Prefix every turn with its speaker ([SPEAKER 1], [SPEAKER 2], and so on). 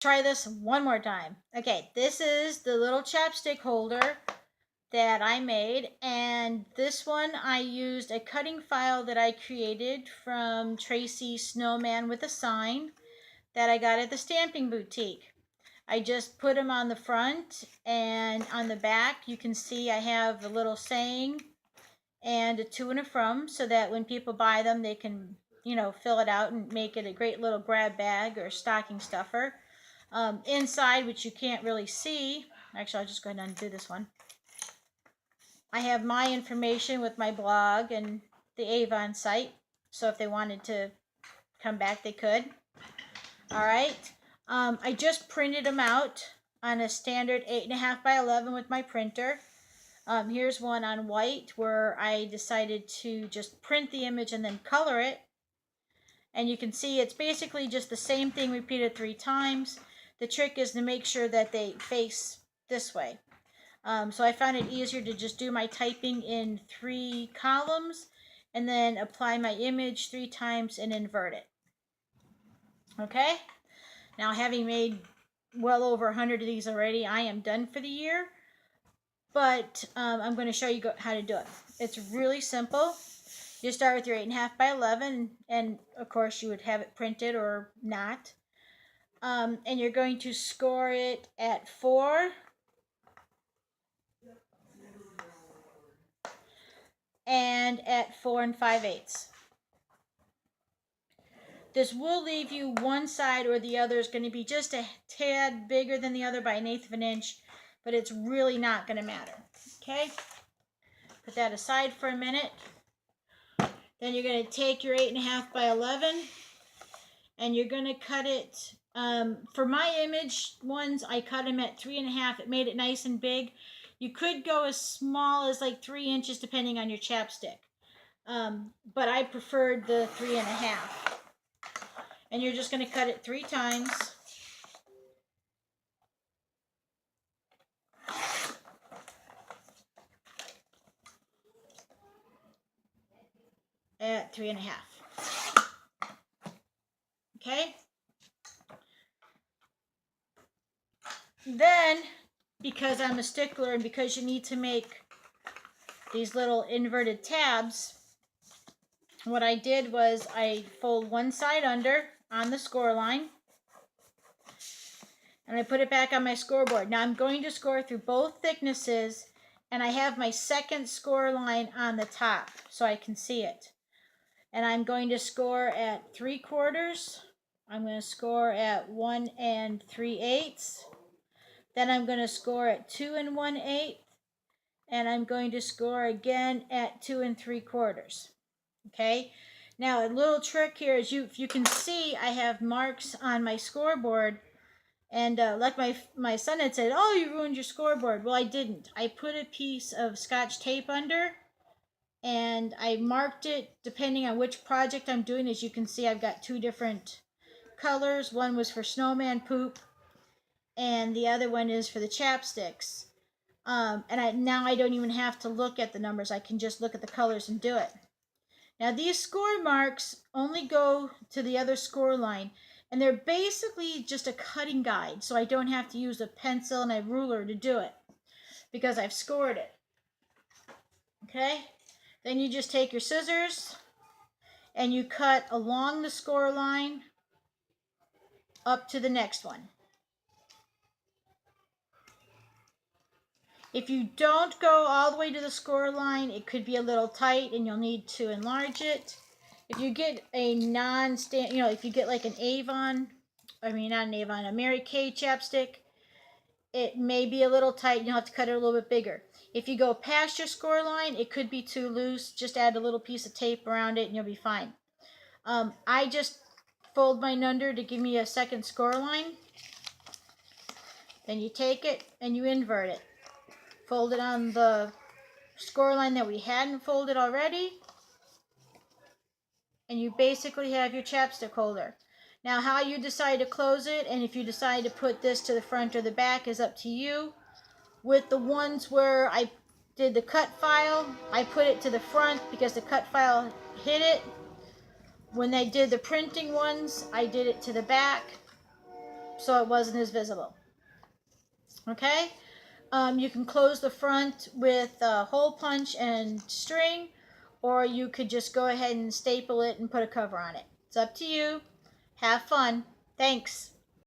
[SPEAKER 1] try this one more time. Okay, this is the little chapstick holder that I made, and this one I used a cutting file that I created from Tracy's Snowman with a Sign that I got at the stamping boutique. I just put them on the front, and on the back you can see I have a little saying and a to and a from, so that when people buy them they can, you know, fill it out and make it a great little grab bag or stocking stuffer. Inside, which you can't really see, actually I'll just go ahead and undo this one, I have my information with my blog and the Avon site, so if they wanted to come back they could. All right, I just printed them out on a standard 8.5 by 11 with my printer. Here's one on white where I decided to just print the image and then color it. And you can see it's basically just the same thing repeated 3 times. The trick is to make sure that they face this way. So I found it easier to just do my typing in 3 columns and then apply my image 3 times and invert it. Okay? Now, having made well over 100 of these already, I am done for the year. But I'm going to show you how to do it. It's really simple. You start with your 8.5 by 11, and of course you would have it printed or not. And you're going to score it at 4. And at 4 5/8. This will leave you one side or the other is going to be just a tad bigger than the other by 1/8 of an inch, but it's really not going to matter. Okay, put that aside for a minute. Then you're going to take your 8.5 by 11 and you're going to cut it. For my image ones, I cut them at 3.5. It made it nice and big. You could go as small as like 3 inches depending on your chapstick. But I preferred the 3.5. And you're just going to cut it 3 times. At 3.5. Okay? Then, because I'm a stickler and because you need to make these little inverted tabs, what I did was I fold one side under on the score line and I put it back on my scoreboard. Now I'm going to score through both thicknesses, and I have my second score line on the top so I can see it. And I'm going to score at 3/4. I'm going to score at 1 3/8. Then I'm going to score at 2 1/8. And I'm going to score again at 2 3/4. Okay. Now a little trick here is if you can see, I have marks on my scoreboard, and like my son had said, "Oh, you ruined your scoreboard." Well, I didn't. I put a piece of Scotch tape under, and I marked it depending on which project I'm doing. As you can see, I've got 2 different colors. One was for snowman poop, and the other one is for the chapsticks. And now I don't even have to look at the numbers. I can just look at the colors and do it. Now these score marks only go to the other score line, and they're basically just a cutting guide, so I don't have to use a pencil and a ruler to do it because I've scored it. Okay? Then you just take your scissors and you cut along the score line up to the next one. If you don't go all the way to the score line, it could be a little tight and you'll need to enlarge it. If you get a non-stand, if you get like an Avon, not an Avon, a Mary Kay chapstick, it may be a little tight and you'll have to cut it a little bit bigger. If you go past your score line, it could be too loose. Just add a little piece of tape around it and you'll be fine. I just fold mine under to give me a second score line. Then you take it and you invert it. Fold it on the score line that we hadn't folded already. And you basically have your chapstick holder. Now how you decide to close it, and if you decide to put this to the front or the back, is up to you. With the ones where I did the cut file, I put it to the front because the cut file hit it. When I did the printing ones, I did it to the back. so it wasn't as visible. Okay, you can close the front with a hole punch and string, or you could just go ahead and staple it and put a cover on it. It's up to you. Have fun. Thanks.